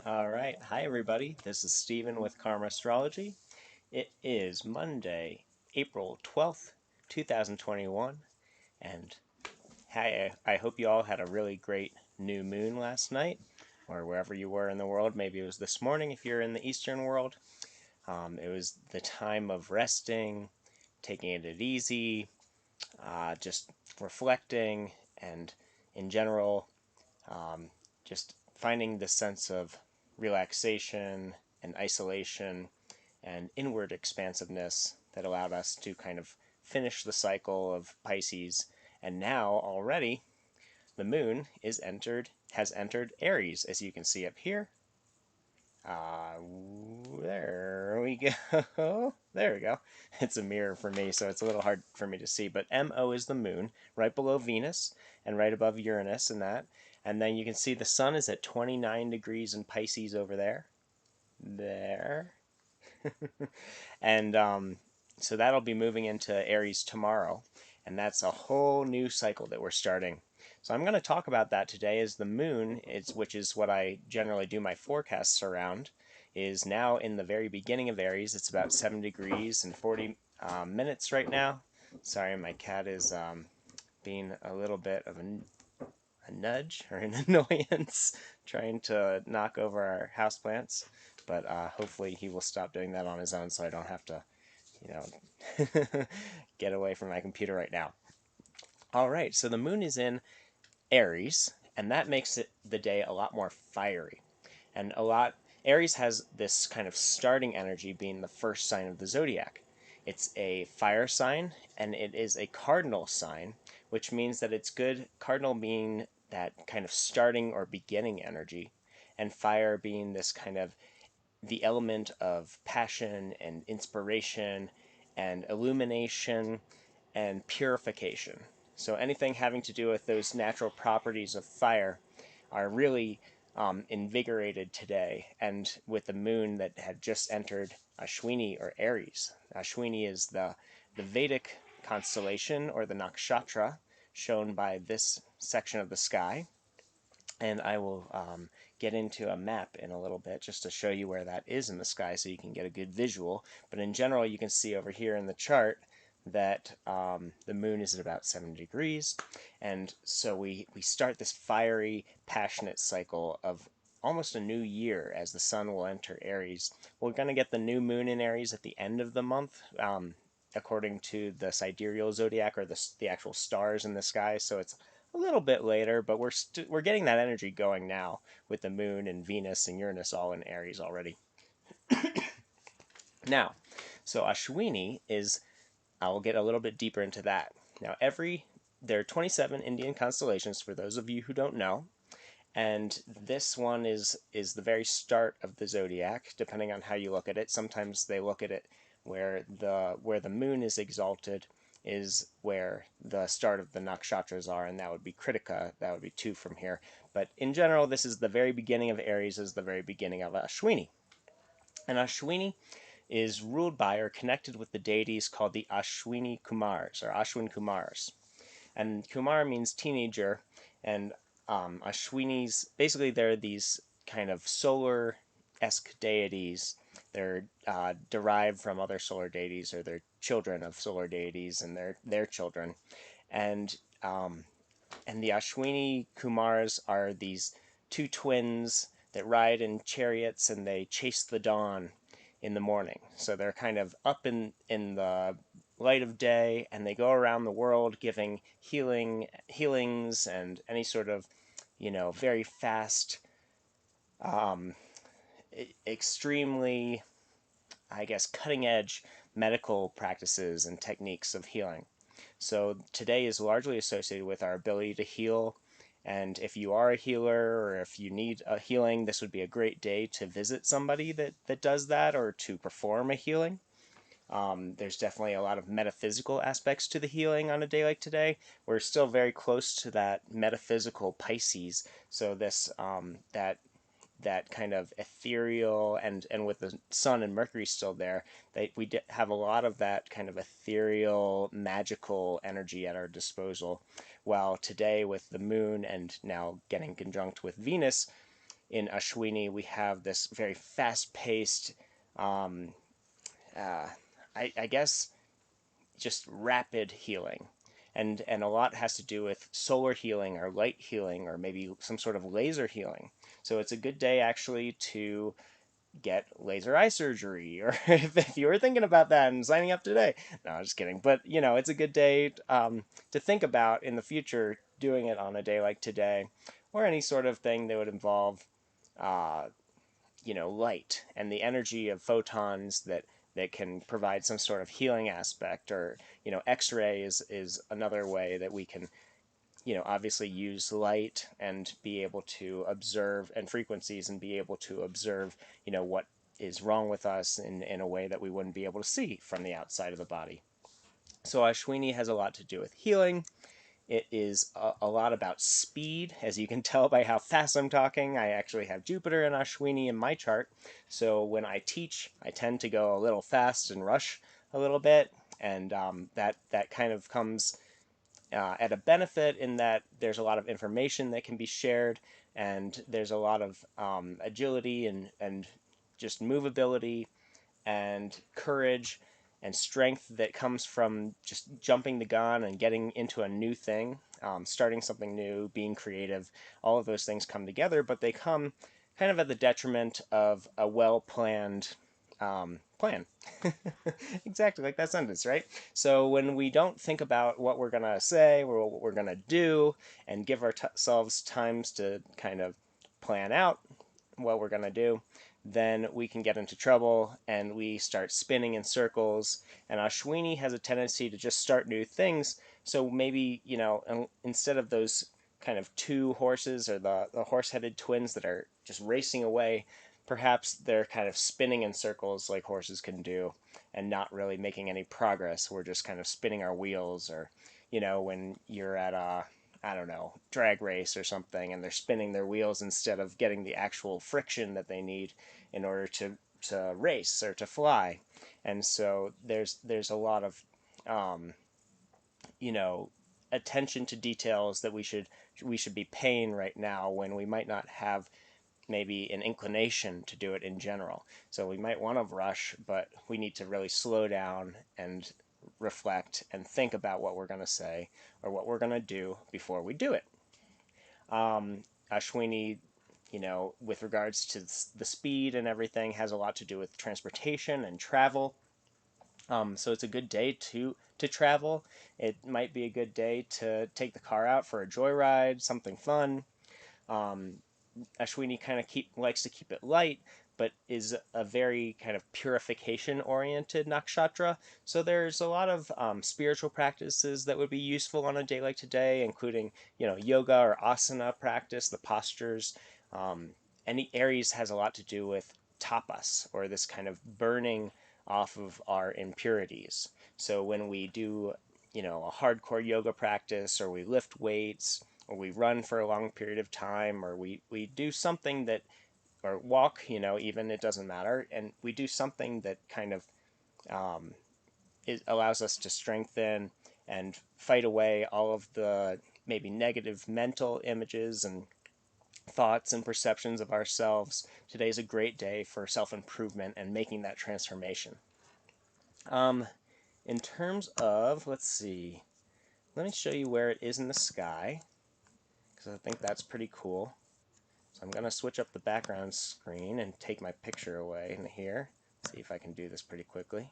All right. Hi, everybody. This is Stephen with Karma Astrology. It is Monday, April 12th, 2021. And hi, I hope you all had a really great new moon last night, or wherever you were in the world. Maybe it was this morning if you're in the Eastern world. It was the time of resting, taking it easy, just reflecting, and in general, um, just finding the sense of relaxation and isolation and inward expansiveness that allowed us to kind of finish the cycle of Pisces. And now already the moon has entered Aries, as you can see up here. Uh, there we go. There we go. It's a mirror for me, so it's a little hard for me to see. But MO is the moon, right below Venus and right above Uranus and that. And then you can see the sun is at 29 degrees in Pisces over there. There. And so that'll be moving into Aries tomorrow. And that's a whole new cycle that we're starting. So I'm going to talk about that today as the moon, which is what I generally do my forecasts around, is now in the very beginning of Aries. It's about 7 degrees and 40 minutes right now. Sorry, my cat is being a little bit of a nudge or an annoyance, trying to knock over our houseplants. But hopefully he will stop doing that on his own so I don't have to, you know, get away from my computer right now. All right, so the moon is in Aries, and that makes the day a lot more fiery. And Aries has this kind of starting energy being the first sign of the zodiac. It's a fire sign, and it is a cardinal sign, which means that it's good. Cardinal being that kind of starting or beginning energy, and fire being this kind of the element of passion and inspiration and illumination and purification. So anything having to do with those natural properties of fire are really invigorated today. And with the moon that had just entered Ashwini or Aries, Ashwini is the Vedic constellation or the nakshatra shown by this section of the sky. And I will get into a map in a little bit just to show you where that is in the sky so you can get a good visual. But in general, you can see over here in the chart that the moon is at about 7 degrees. And so we start this fiery, passionate cycle of almost a new year as the sun will enter Aries. We're going to get the new moon in Aries at the end of the month. According to the sidereal zodiac or the actual stars in the sky, so it's a little bit later, but we're getting that energy going now with the moon and Venus and Uranus all in Aries already. Now, so Ashwini is, I will get a little bit deeper into that. Now, there are 27 Indian constellations for those of you who don't know, and this one is the very start of the zodiac, depending on how you look at it. Sometimes they look at it where the moon is exalted is where the start of the nakshatras are, and that would be Kritika. That would be 2 from here. But in general, this is the very beginning of Aries, is the very beginning of Ashwini. And Ashwini is ruled by or connected with the deities called the Ashwini Kumars, or Ashwin Kumars. And Kumar means teenager, and Ashwinis, basically they're these kind of solar-esque deities. They're derived from other solar deities, or they're children of solar deities and their children. And and the Ashwini Kumars are these 2 twins that ride in chariots and they chase the dawn in the morning. So they're kind of up in the light of day, and they go around the world giving healings and any sort of, very fast, um, extremely, I guess, cutting edge medical practices and techniques of healing. So today is largely associated with our ability to heal. And if you are a healer or if you need a healing, this would be a great day to visit somebody that does that or to perform a healing. There's definitely a lot of metaphysical aspects to the healing on a day like today. We're still very close to that metaphysical Pisces. So this that kind of ethereal, and with the sun and Mercury still there, we have a lot of that kind of ethereal, magical energy at our disposal. While today with the moon and now getting conjunct with Venus, in Ashwini, we have this very fast-paced, um, uh, I guess, just rapid healing. And a lot has to do with solar healing or light healing or maybe some sort of laser healing. So it's a good day actually to get laser eye surgery, or if you were thinking about that and signing up today. No, I'm just kidding. But it's a good day to think about in the future doing it on a day like today, or any sort of thing that would involve uh, light and the energy of photons that can provide some sort of healing aspect, or X-ray is another way that we can obviously use light and be able to observe, and frequencies, and be able to observe what is wrong with us in a way that we wouldn't be able to see from the outside of the body. So Ashwini has a lot to do with healing. It is a lot about speed, as you can tell by how fast I'm talking. I actually have Jupiter and Ashwini in my chart, so when I teach, I tend to go a little fast and rush a little bit, and that kind of comes at a benefit in that there's a lot of information that can be shared, and there's a lot of agility and just movability and courage and strength that comes from just jumping the gun and getting into a new thing, starting something new, being creative. All of those things come together, but they come kind of at the detriment of a well planned plan. Exactly like that sentence, right? So when we don't think about what we're going to say or what we're going to do and give ourselves times to kind of plan out what we're going to do, then we can get into trouble and we start spinning in circles. And Ashwini has a tendency to just start new things. So maybe, instead of those kind of two horses, or the horse headed twins that are just racing away, perhaps they're kind of spinning in circles like horses can do and not really making any progress. We're just kind of spinning our wheels, or, when you're at a I don't know, drag race or something, and they're spinning their wheels instead of getting the actual friction that they need in order to race or to fly. And so there's a lot of um, you know attention to details that we should be paying right now, when we might not have maybe an inclination to do it in general. So we might want to rush, but we need to really slow down and reflect and think about what we're going to say or what we're going to do before we do it. Ashwini, with regards to the speed and everything, has a lot to do with transportation and travel. So it's a good day to travel. It might be a good day to take the car out for a joyride, something fun. Um, Ashwini kind of likes to keep it light, but is a very kind of purification oriented nakshatra. So there's a lot of spiritual practices that would be useful on a day like today, including yoga or asana practice, the postures. Um, and Aries has a lot to do with tapas, or this kind of burning off of our impurities. So when we do a hardcore yoga practice, or we lift weights, or we run for a long period of time, or we do something that, or walk, even, it doesn't matter, and we do something that kind of um, it allows us to strengthen and fight away all of the maybe negative mental images and thoughts and perceptions of ourselves. Today's a great day for self-improvement and making that transformation. Um, in terms of, let's see, let me show you where it is in the sky, because I think that's pretty cool. So I'm going to switch up the background screen and take my picture away in here. See if I can do this pretty quickly.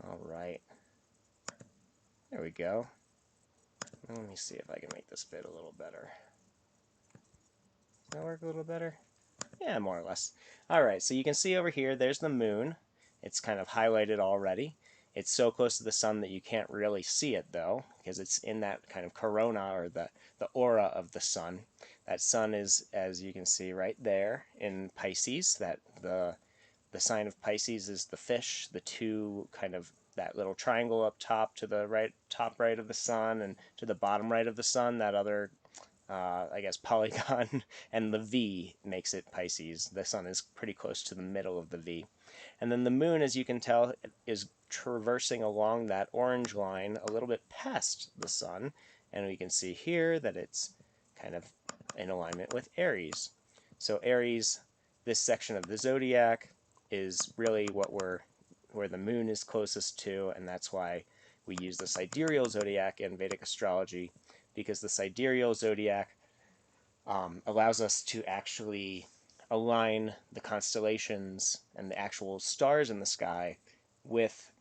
All right. There we go. Let me see if I can make this fit a little better. Does that work a little better? Yeah, more or less. All right, so you can see over here, there's the moon. It's kind of highlighted already. It's so close to the sun that you can't really see it, though, because it's in that kind of corona, or the aura of the sun. That sun is, as you can see right there, in Pisces. That the sign of Pisces is the fish, the two kind of, that little triangle up top to the right, top right of the sun, and to the bottom right of the sun, that other I guess, polygon, and the V makes it Pisces. The sun is pretty close to the middle of the V. And then the moon, as you can tell, is traversing along that orange line a little bit past the sun. And we can see here that it's kind of in alignment with Aries. So Aries, this section of the zodiac, is really where the moon is closest to, and that's why we use the sidereal zodiac in Vedic astrology, because the sidereal zodiac allows us to actually align the constellations and the actual stars in the sky with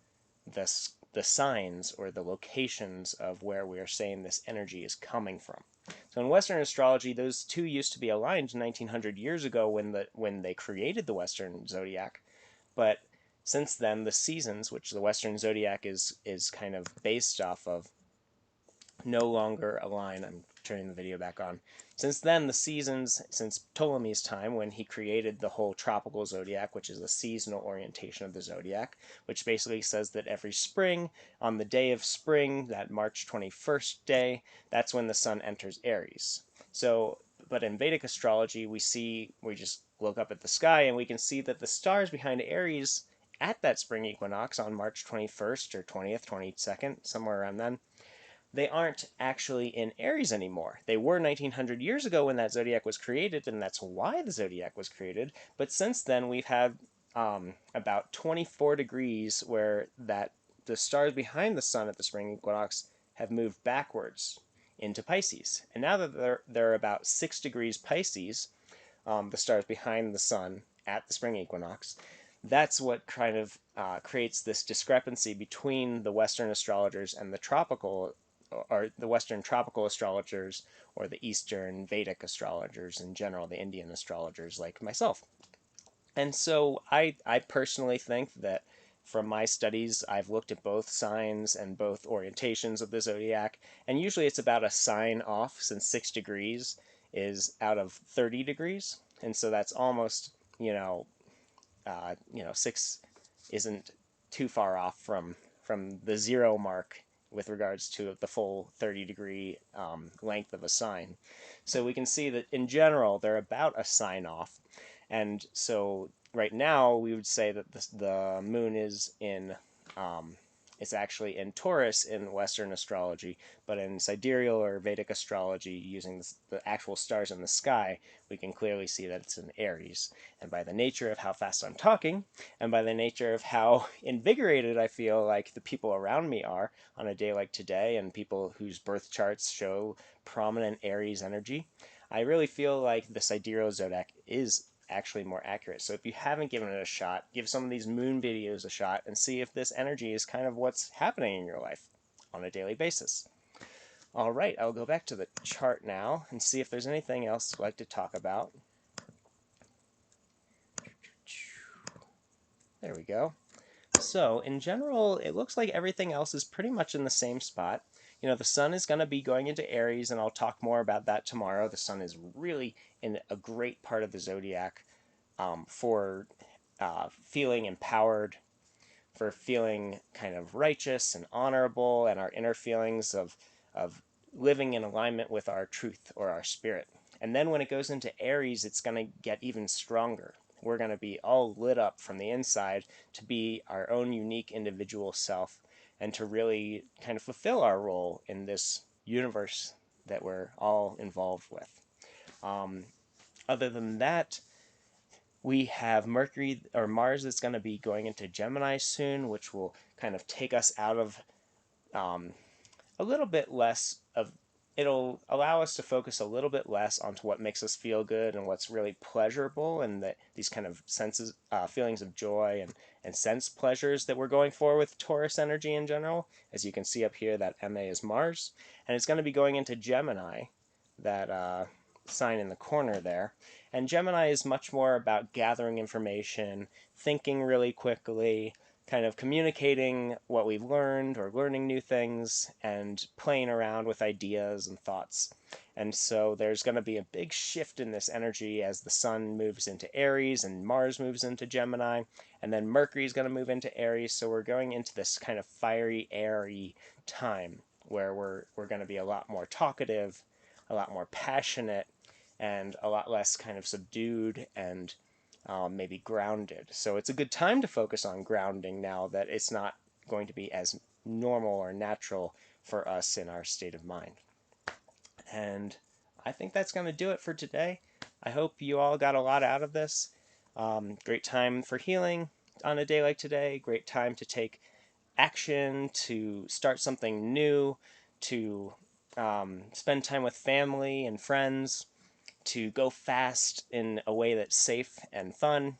the signs or the locations of where we are saying this energy is coming from. So in Western astrology, those two used to be aligned 1900 years ago when they created the Western zodiac, but since then the seasons, which the Western zodiac is kind of based off of, no longer align. I'm turning the video back on. Since then, the seasons, since Ptolemy's time, when he created the whole tropical zodiac, which is a seasonal orientation of the zodiac, which basically says that every spring, on the day of spring, that March 21st day, that's when the sun enters Aries. So, but in Vedic astrology, we just look up at the sky and we can see that the stars behind Aries at that spring equinox on March 21st or 20th, 22nd, somewhere around then, they aren't actually in Aries anymore. They were 1900 years ago when that zodiac was created, and that's why the zodiac was created. But since then, we've had about 24 degrees where the stars behind the sun at the spring equinox have moved backwards into Pisces. And now that they're about 6 degrees Pisces, the stars behind the sun at the spring equinox, that's what kind of creates this discrepancy between the Western astrologers and the Western tropical astrologers, or the Eastern Vedic astrologers in general, the Indian astrologers like myself. And so I personally think that from my studies, I've looked at both signs and both orientations of the zodiac, and usually it's about a sign off, since 6 degrees is out of 30 degrees. And so that's almost, 6 isn't too far off from the 0 mark with regards to the full 30-degree length of a sign. So we can see that in general they're about a sign off. And so right now we would say that the moon is it's actually in Taurus in Western astrology, but in sidereal or Vedic astrology, using the actual stars in the sky, we can clearly see that it's in Aries. And by the nature of how fast I'm talking, and by the nature of how invigorated I feel like the people around me are on a day like today, and people whose birth charts show prominent Aries energy, I really feel like the sidereal zodiac is actually more accurate. So if you haven't given it a shot, give some of these moon videos a shot and see if this energy is kind of what's happening in your life on a daily basis. All right, I'll go back to the chart now and see if there's anything else I'd like to talk about. There we go. So in general, it looks like everything else is pretty much in the same spot. The sun is going to be going into Aries, and I'll talk more about that tomorrow. The sun is really in a great part of the zodiac for feeling empowered, for feeling kind of righteous and honorable, and our inner feelings of living in alignment with our truth or our spirit. And then when it goes into Aries, it's going to get even stronger. We're going to be all lit up from the inside to be our own unique individual self and to really kind of fulfill our role in this universe that we're all involved with. Other than that, we have Mercury or Mars that's going to be going into Gemini soon, which will kind of take us out of a little bit less of, it'll allow us to focus a little bit less onto what makes us feel good and what's really pleasurable, and these kind of senses, feelings of joy and sense pleasures that we're going for with Taurus energy in general. As you can see up here, that MA is Mars, and it's going to be going into Gemini, that sign in the corner there. And Gemini is much more about gathering information, thinking really quickly, kind of communicating what we've learned or learning new things, and playing around with ideas and thoughts. And so there's going to be a big shift in this energy as the sun moves into Aries and Mars moves into Gemini, and then Mercury is going to move into Aries. So we're going into this kind of fiery, airy time where we're going to be a lot more talkative, a lot more passionate, and a lot less kind of subdued and maybe grounded. So it's a good time to focus on grounding now that it's not going to be as normal or natural for us in our state of mind. And I think that's going to do it for today. I hope you all got a lot out of this. Great time for healing on a day like today. Great time to take action, to start something new, to spend time with family and friends, to go fast in a way that's safe and fun.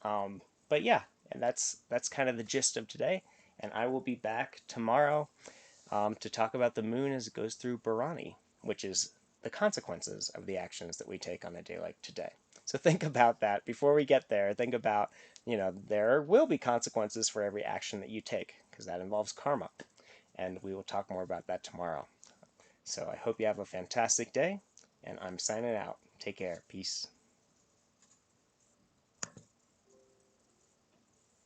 But yeah, and that's kind of the gist of today. And I will be back tomorrow to talk about the moon as it goes through Bharani, which is the consequences of the actions that we take on a day like today. So think about that before we get there. Think about, there will be consequences for every action that you take because that involves karma. And we will talk more about that tomorrow. So I hope you have a fantastic day, and I'm signing out. Take care. Peace.